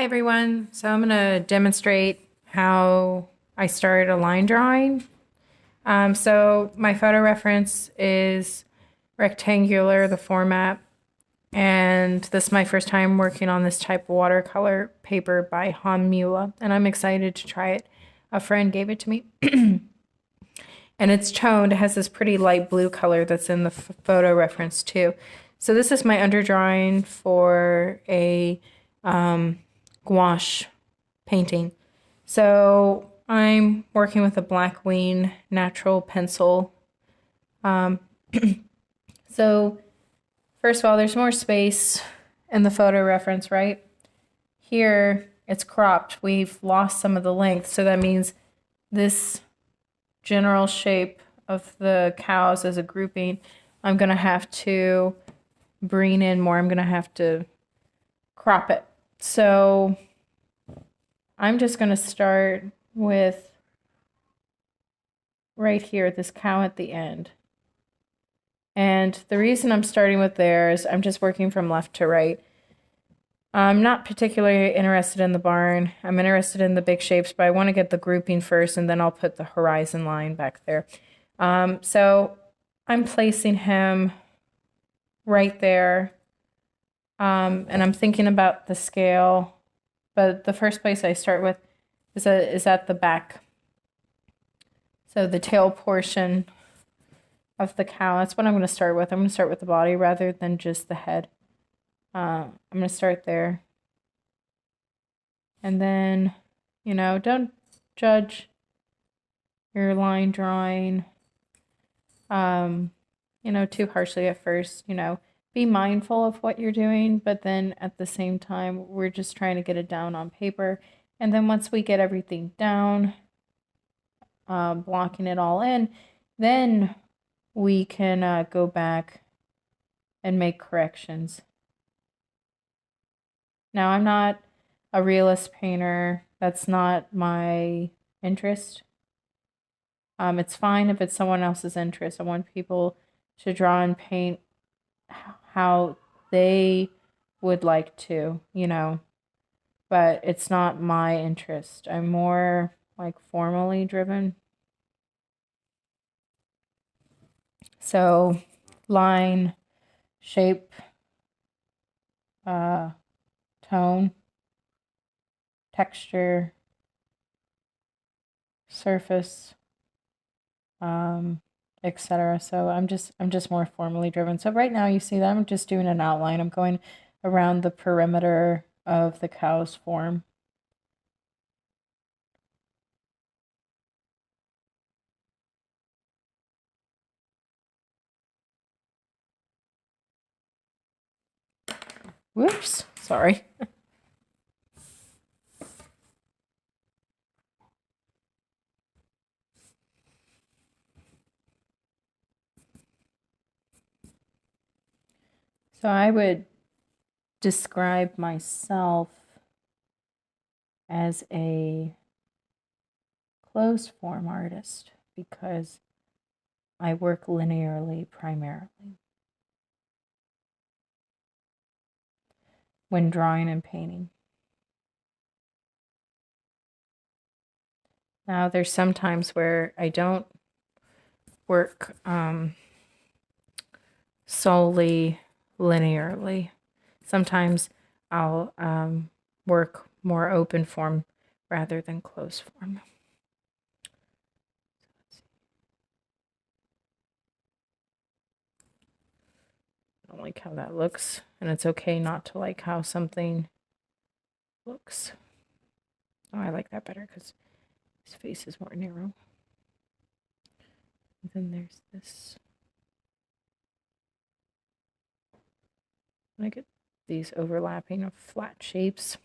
Hi everyone. So I'm going to demonstrate how I started a line drawing. So my photo reference is rectangular, the format, and this is my first time working on this type of watercolor paper by Mula, and I'm excited to try it. A friend gave it to me. And it's toned. It has this pretty light blue color that's in the photo reference too. So this is my underdrawing for a gouache painting. So I'm working with a Black Wing natural pencil. So first of all, there's more space in the photo reference, right? Here it's cropped. We've lost some of the length, so that means this general shape of the cows as a grouping, I'm going to have to bring in more. I'm going to have to crop it. So I'm just going to start with right here, this cow at the end. And the reason I'm starting with there is I'm just working from left to right. I'm not particularly interested in the barn. I'm interested in the big shapes, but I want to get the grouping first, and then I'll put the horizon line back there. So I'm placing him right there, and I'm thinking about the scale, but the first place I start with is at the back. So the tail portion of the cow, that's what I'm going to start with. I'm going to start with the body rather than just the head. I'm going to start there. And then, don't judge your line drawing, too harshly at first. Be mindful of what you're doing, but then at the same time, we're just trying to get it down on paper. And then once we get everything down, blocking it all in, then we can go back and make corrections. Now, I'm not a realist painter. That's not my interest. It's fine if it's someone else's interest. I want people to draw and paint how they would like to, but it's not my interest. I'm more like formally driven. So line, shape, tone, texture, surface, etc. So I'm just more formally driven. So right now you see that I'm just doing an outline. I'm going around the perimeter of the cow's form. Whoops, sorry. So I would describe myself as a closed form artist because I work linearly primarily when drawing and painting. Now there's some times where I don't work solely linearly. Sometimes I'll work more open form rather than closed form. I don't like how that looks, and it's okay not to like how something looks. Oh, I like that better because his face is more narrow. And then there's this. I get these overlapping of flat shapes.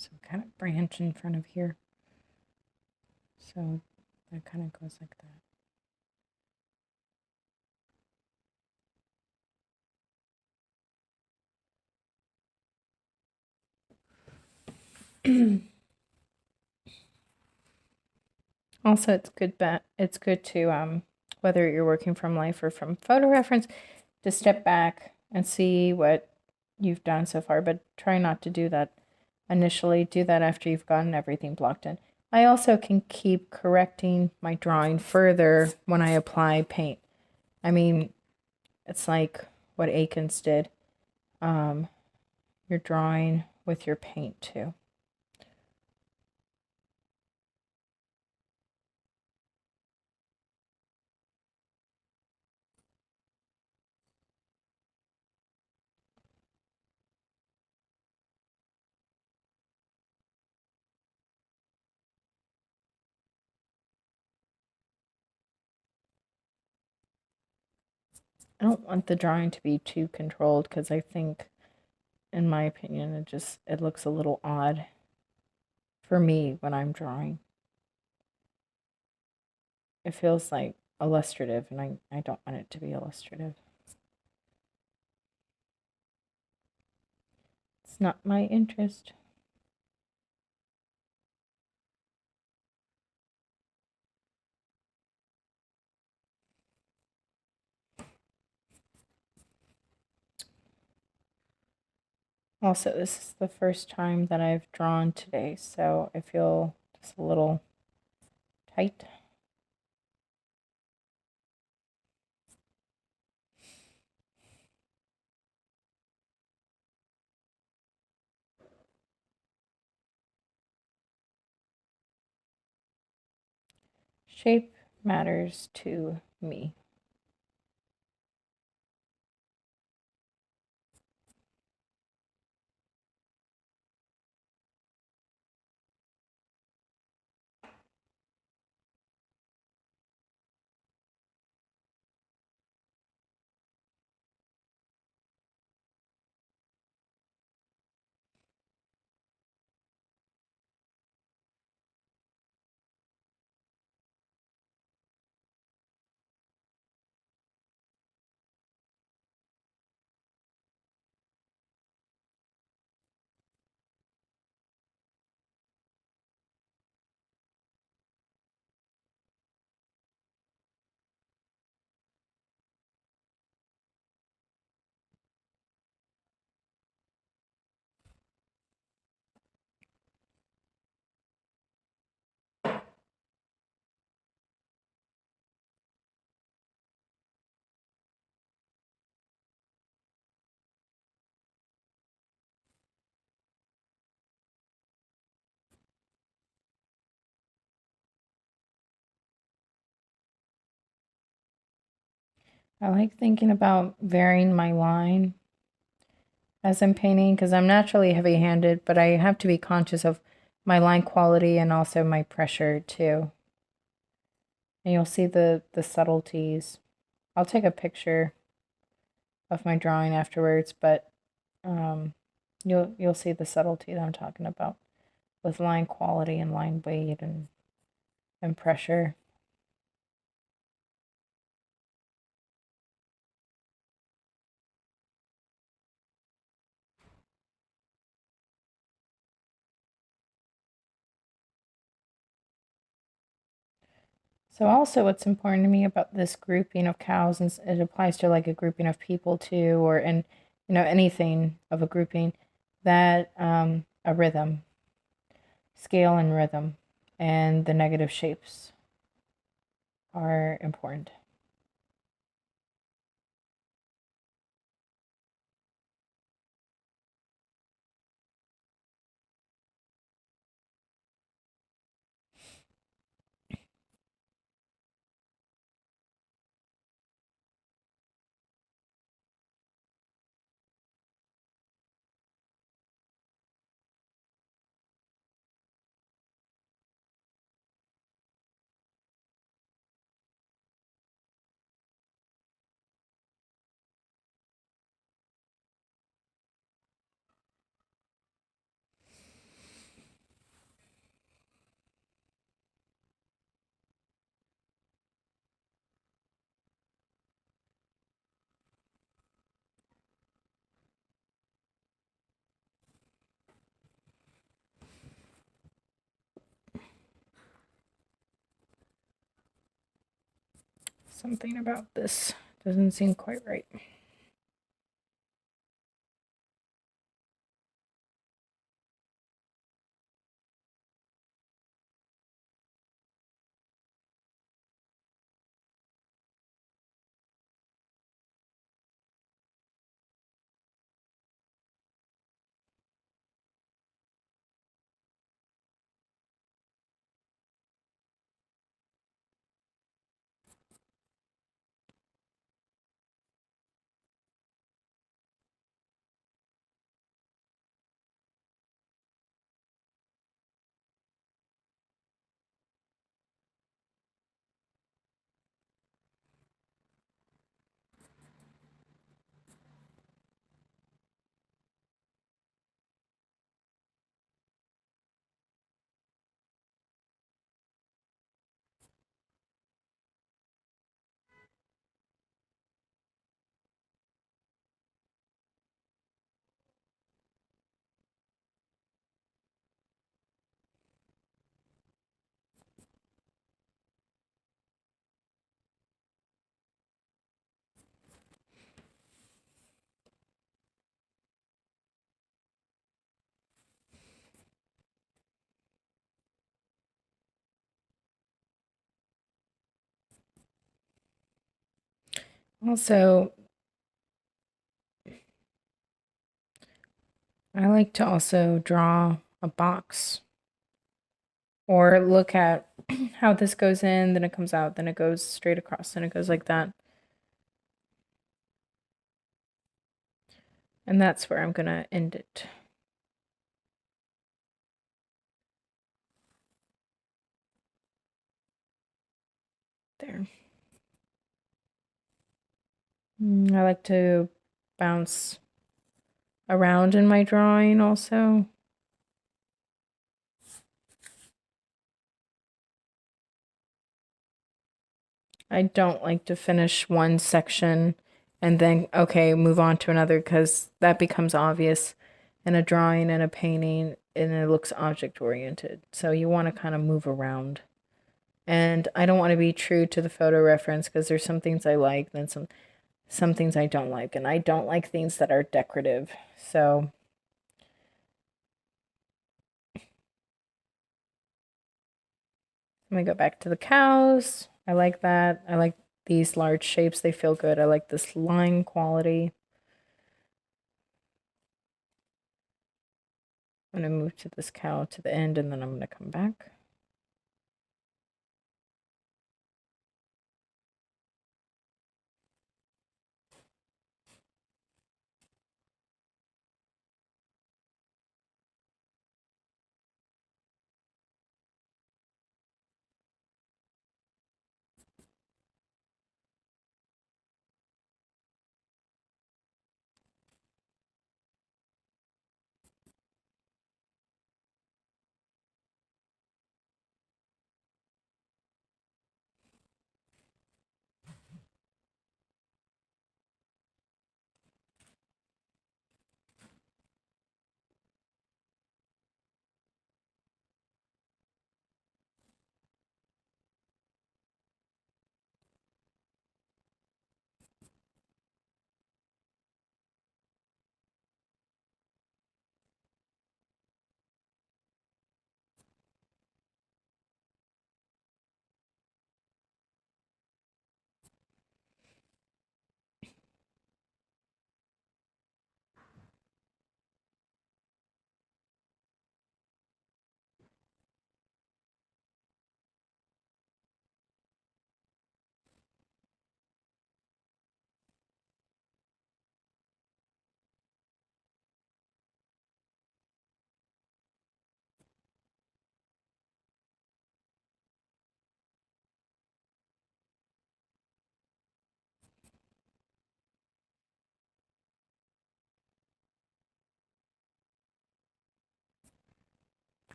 some kind of branch in front of here. So that kind of goes like that. Also, it's good to whether you're working from life or from photo reference, to step back and see what you've done so far, but try not to do that initially. Do that after you've gotten everything blocked in. I also can keep correcting my drawing further when I apply paint. I mean, it's like what Akins did. You're drawing with your paint too. I don't want the drawing to be too controlled because I think, in my opinion, it looks a little odd for me when I'm drawing. It feels like illustrative, and I don't want it to be illustrative. It's not my interest. Also, this is the first time that I've drawn today, so I feel just a little tight. Shape matters to me. I like thinking about varying my line as I'm painting because I'm naturally heavy-handed, but I have to be conscious of my line quality and also my pressure too. And you'll see the subtleties. I'll take a picture of my drawing afterwards, but you'll see the subtlety that I'm talking about with line quality and line weight and pressure. So also what's important to me about this grouping of cows, and it applies to like a grouping of people too, or and anything of a grouping, that a rhythm, scale and rhythm, and the negative shapes are important. Something about this doesn't seem quite right. Also, I like to also draw a box or look at how this goes in, then it comes out, then it goes straight across, then it goes like that. And that's where I'm gonna end it. There. I like to bounce around in my drawing also. I don't like to finish one section and then, okay, move on to another because that becomes obvious in a drawing and a painting and it looks object oriented. So you want to kind of move around. And I don't want to be true to the photo reference because there's some things I like, then some things I don't like, and I don't like things that are decorative. So let me go back to the cows. I like that. I like these large shapes. They feel good. I like this line quality. I'm going to move to this cow to the end and then I'm going to come back.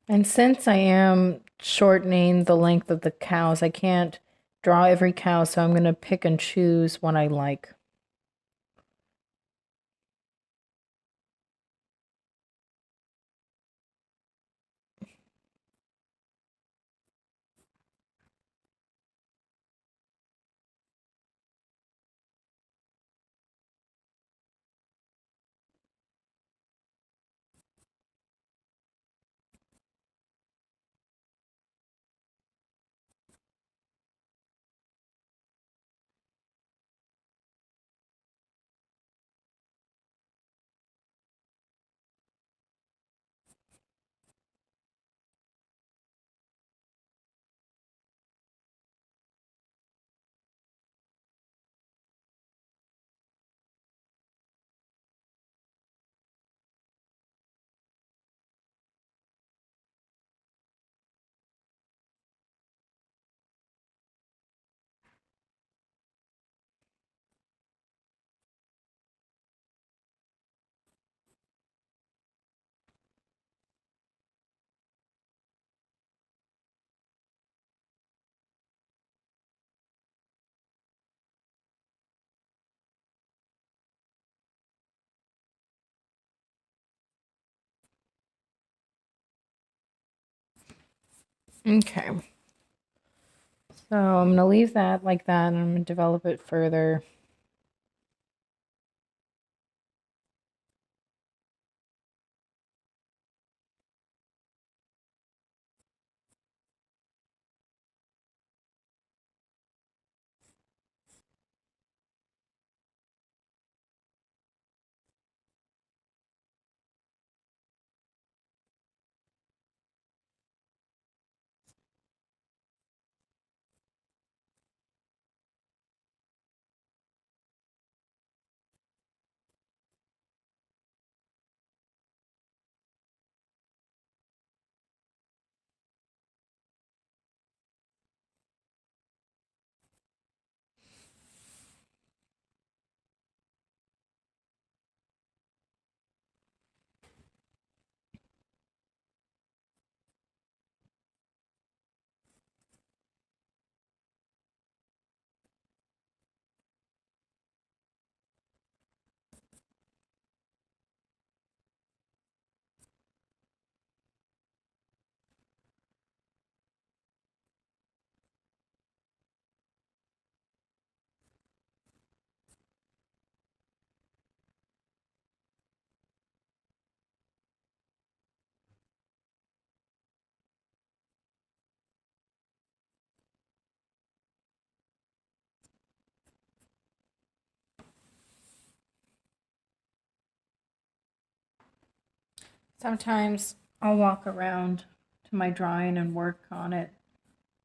And since I am shortening the length of the cows, I can't draw every cow, so I'm going to pick and choose one I like. Okay. So I'm going to leave that like that and I'm going to develop it further. Sometimes I'll walk around to my drawing and work on it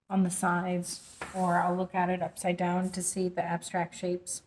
on the sides, or I'll look at it upside down to see the abstract shapes.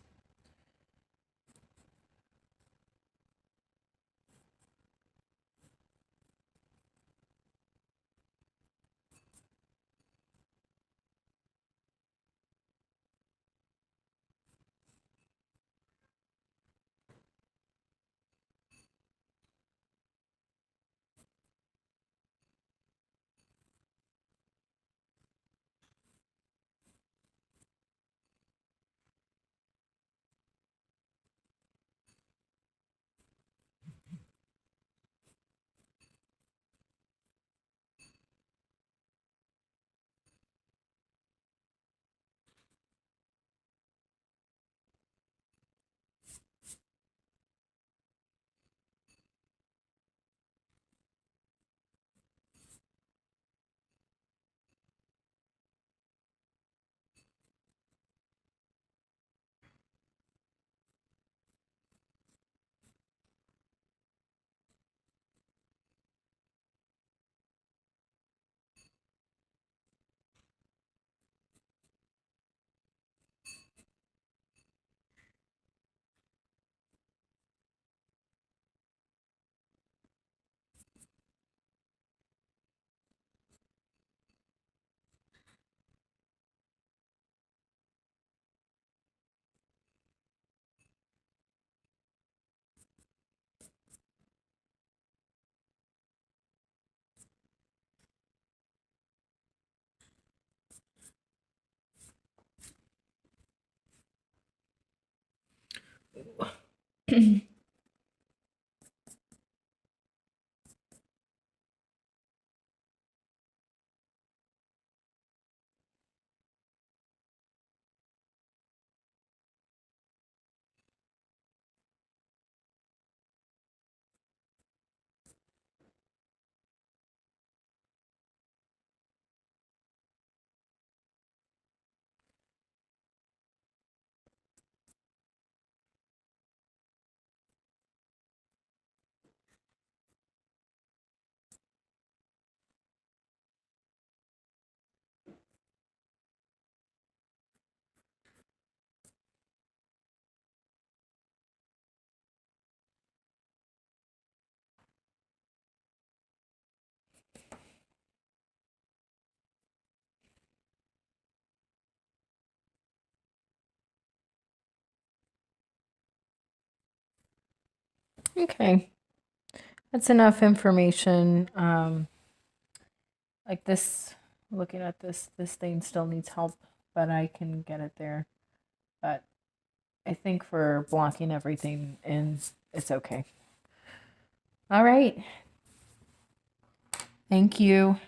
Okay, that's enough information. Like this, looking at this thing still needs help, but I can get it there. But I think for blocking everything in, it's okay. All right. Thank you.